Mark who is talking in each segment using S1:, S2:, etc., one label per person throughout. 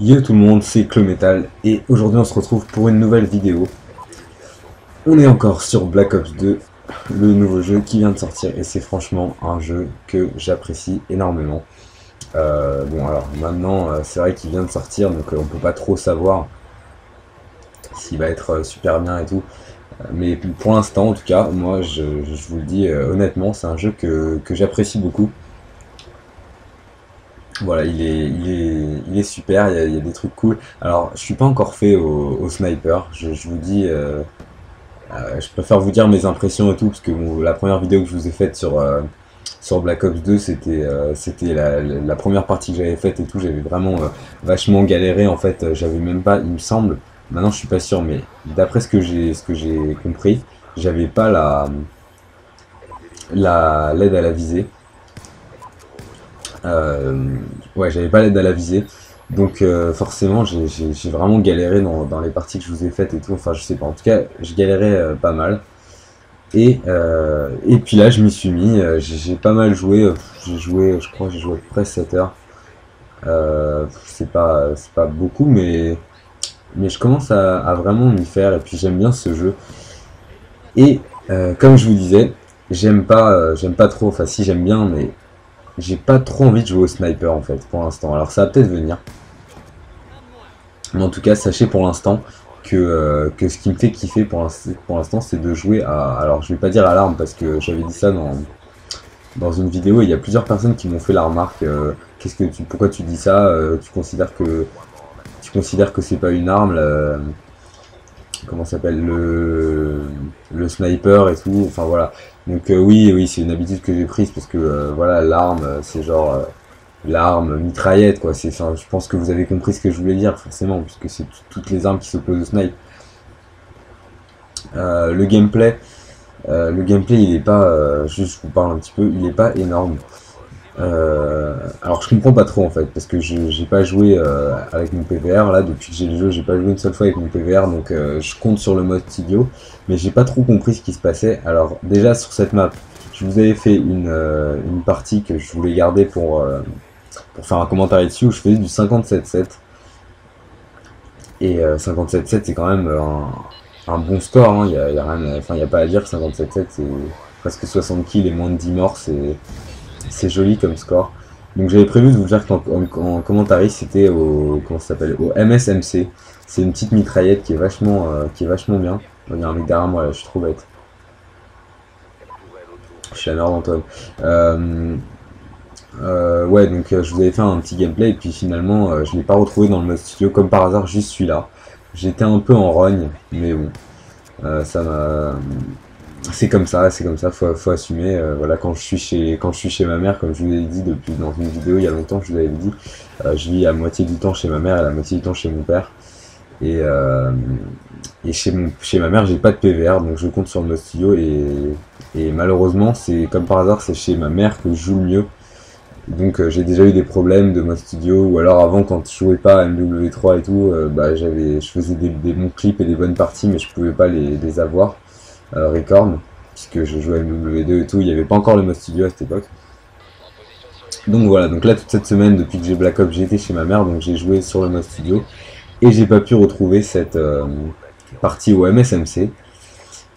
S1: Yo tout le monde, c'est Clometal et aujourd'hui on se retrouve pour une nouvelle vidéo. On est encore sur Black Ops 2, le nouveau jeu qui vient de sortir et c'est franchement un jeu que j'apprécie énormément. Bon alors maintenant c'est vrai qu'il vient de sortir donc on peut pas trop savoir s'il va être super bien et tout. Mais pour l'instant en tout cas, moi je vous le dis honnêtement, c'est un jeu que j'apprécie beaucoup. Voilà, il est super, il y a des trucs cool. Alors, je suis pas encore fait au sniper, je vous dis, je préfère vous dire mes impressions et tout, parce que bon, la première vidéo que je vous ai faite sur Black Ops 2, c'était la première partie que j'avais faite et tout, j'avais vraiment vachement galéré, en fait, j'avais même pas, il me semble, maintenant je suis pas sûr, mais d'après ce que j'ai compris, j'avais pas l'aide à la visée. Euh, ouais, j'avais pas l'aide à la visée. Donc forcément, j'ai vraiment galéré dans les parties que je vous ai faites et tout. Enfin, je sais pas. En tout cas, je galérais pas mal. Et puis là, je m'y suis mis. J'ai pas mal joué. J'ai joué, je crois, j'ai joué à peu près 7 heures. C'est pas beaucoup, mais je commence à vraiment m'y faire. Et puis j'aime bien ce jeu. Et comme je vous disais, j'aime pas trop. Enfin, si j'aime bien, mais j'ai pas trop envie de jouer au sniper en fait pour l'instant. Alors ça va peut-être venir. Mais en tout cas, sachez pour l'instant que ce qui me fait kiffer pour l'instant, c'est de jouer à... Alors je vais pas dire à l'arme parce que j'avais dit ça dans une vidéo et il y a plusieurs personnes qui m'ont fait la remarque. Pourquoi tu dis ça? Tu considères que c'est pas une arme comment ça s'appelle le sniper et tout. Enfin voilà. Donc oui, c'est une habitude que j'ai prise parce que voilà, l'arme, c'est genre l'arme mitraillette quoi. Enfin, je pense que vous avez compris ce que je voulais dire forcément puisque c'est toutes les armes qui s'opposent au snipe. Le gameplay, il est pas, juste je vous parle un petit peu, il est pas énorme. Alors je comprends pas trop en fait parce que j'ai pas joué avec mon PVR là depuis que j'ai le jeu, j'ai pas joué une seule fois avec mon PVR donc je compte sur le mode studio mais j'ai pas trop compris ce qui se passait. Alors déjà sur cette map je vous avais fait une partie que je voulais garder pour faire un commentaire dessus où je faisais du 57-7 et 57-7 c'est quand même un bon score hein. Y a rien, enfin y a pas à dire, 57-7 c'est presque 60 kills et moins de 10 morts, c'est joli comme score. Donc j'avais prévu de vous dire qu'en commentaire c'était au comment ça s'appelle au MSMC. C'est une petite mitraillette qui est vachement bien. Il y a un mec derrière moi là, je suis trop bête. Je suis la merde d'Antoine. Ouais donc je vous avais fait un petit gameplay et puis finalement je l'ai pas retrouvé dans le mode studio comme par hasard juste celui-là. J'étais un peu en rogne mais bon ça m'a c'est comme ça, faut assumer. Voilà, quand je suis chez ma mère, comme je vous l'ai dit depuis dans une vidéo il y a longtemps, je vous avais dit, je vis à moitié du temps chez ma mère et la moitié du temps chez mon père. Et chez ma mère, j'ai pas de PVR, donc je compte sur le mode studio et malheureusement, c'est comme par hasard, c'est chez ma mère que je joue le mieux. Donc j'ai déjà eu des problèmes de mode studio ou alors avant quand je jouais pas à MW3 et tout, bah je faisais des bons clips et des bonnes parties mais je pouvais pas les avoir record puisque je jouais à MW2 et tout, il n'y avait pas encore le mode studio à cette époque. Donc voilà, donc là toute cette semaine depuis que j'ai Black Ops j'étais chez ma mère donc j'ai joué sur le mode studio et j'ai pas pu retrouver cette partie au MSMC.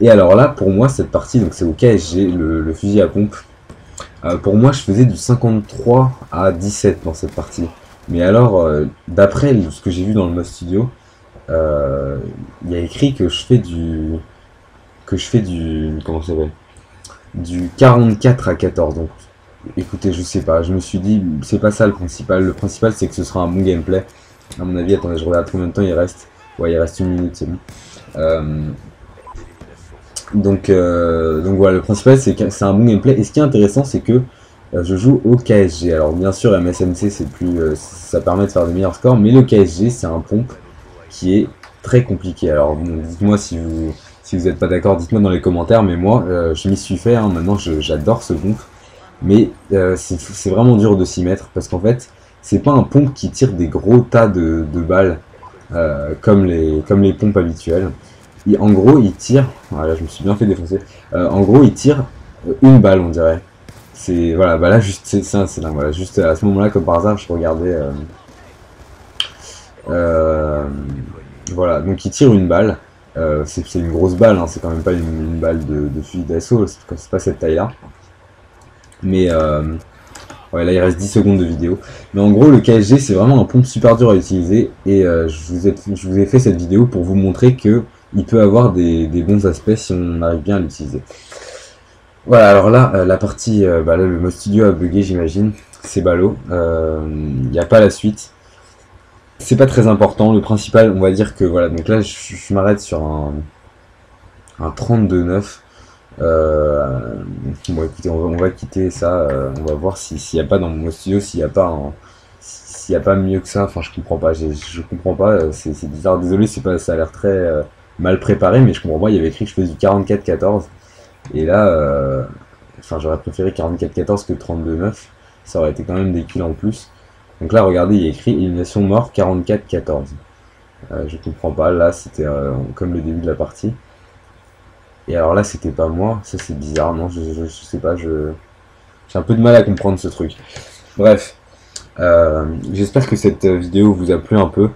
S1: Et alors là pour moi cette partie donc c'est au KSG, le fusil à pompe. Pour moi, je faisais du 53 à 17 dans cette partie. Mais alors, d'après ce que j'ai vu dans le mode studio, il y a écrit que je fais du, comment ça s'appelle, du 44 à 14. Donc, écoutez, je sais pas. Je me suis dit, c'est pas ça le principal. Le principal, c'est que ce sera un bon gameplay. À mon avis, attendez, je regarde combien de temps il reste. Ouais, il reste une minute, c'est bon. Donc voilà, le principal c'est que c'est un bon gameplay. Et ce qui est intéressant, c'est que je joue au KSG. Alors bien sûr, MSMC c'est plus, ça permet de faire de meilleurs scores, mais le KSG c'est un pompe qui est très compliqué. Alors bon, dites-moi si vous n'êtes pas d'accord, dites-moi dans les commentaires. Mais moi, je m'y suis fait. Hein, maintenant, j'adore ce pompe, mais c'est vraiment dur de s'y mettre parce qu'en fait, c'est pas un pompe qui tire des gros tas de balles comme les pompes habituelles. En gros, il tire. Voilà, je me suis bien fait défoncer. En gros, il tire une balle, on dirait. C'est voilà, bah là juste c'est dingue. Voilà, juste à ce moment-là, comme par hasard, je regardais Voilà, donc il tire une balle. C'est une grosse balle, hein, c'est quand même pas une balle de fusil d'assaut, c'est pas cette taille-là. Mais ouais, là il reste 10 secondes de vidéo. Mais en gros, le KSG c'est vraiment un pompe super dur à utiliser. Et je vous ai fait cette vidéo pour vous montrer que il peut avoir des bons aspects si on arrive bien à l'utiliser. Voilà, alors là, la partie, là, le mode studio a bugué, j'imagine. C'est ballot. Il n'y a pas la suite. C'est pas très important. Le principal, on va dire que voilà. Donc là, je m'arrête sur un 32,9. Bon, écoutez, on va quitter ça. On va voir s'il n'y a pas dans mon studio, s'il n'y a pas mieux que ça. Enfin, je comprends pas. Je comprends pas. C'est bizarre. Désolé, c'est pas. Ça a l'air très mal préparé, mais je comprends pas. Il y avait écrit que je faisais du 44-14. Et là, enfin, j'aurais préféré 44-14 que 32-9. Ça aurait été quand même des kills en plus. Donc là, regardez, il y a écrit élimination mort 44-14. Je comprends pas. Là, c'était comme le début de la partie. Et alors là, c'était pas moi. Ça, c'est bizarre. Non, je sais pas. J'ai un peu de mal à comprendre ce truc. Bref. J'espère que cette vidéo vous a plu un peu.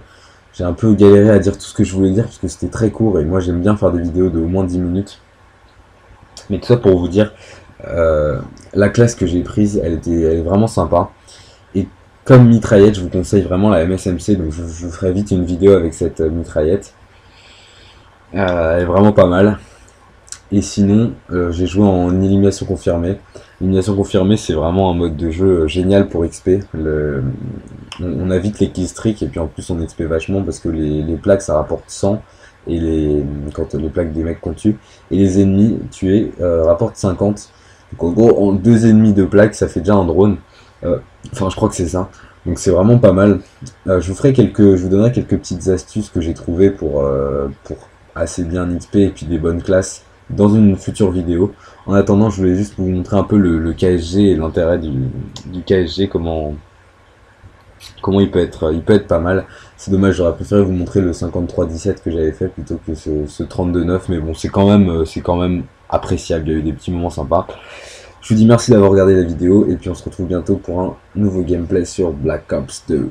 S1: J'ai un peu galéré à dire tout ce que je voulais dire parce que c'était très court. Et moi, j'aime bien faire des vidéos de au moins 10 minutes. Mais tout ça pour vous dire, la classe que j'ai prise, elle est vraiment sympa. Et comme mitraillette, je vous conseille vraiment la MSMC, donc je vous ferai vite une vidéo avec cette mitraillette. Elle est vraiment pas mal. Et sinon, j'ai joué en élimination confirmée. L'élimination confirmée, c'est vraiment un mode de jeu génial pour XP. On a vite les killstreaks et puis en plus on XP vachement parce que les plaques ça rapporte 100. Et quand les plaques des mecs qu'on tue, et les ennemis tués rapportent 50. Donc en gros, en 2 ennemis de plaques, ça fait déjà un drone. Enfin, je crois que c'est ça. Donc c'est vraiment pas mal. Je vous donnerai quelques petites astuces que j'ai trouvées pour assez bien XP et puis des bonnes classes dans une future vidéo. En attendant, je voulais juste vous montrer un peu le KSG et l'intérêt du KSG, comment il peut être pas mal. C'est dommage, j'aurais préféré vous montrer le 53-17 que j'avais fait plutôt que ce 32-9, mais bon, c'est quand même appréciable, il y a eu des petits moments sympas. Je vous dis merci d'avoir regardé la vidéo, et puis on se retrouve bientôt pour un nouveau gameplay sur Black Ops 2.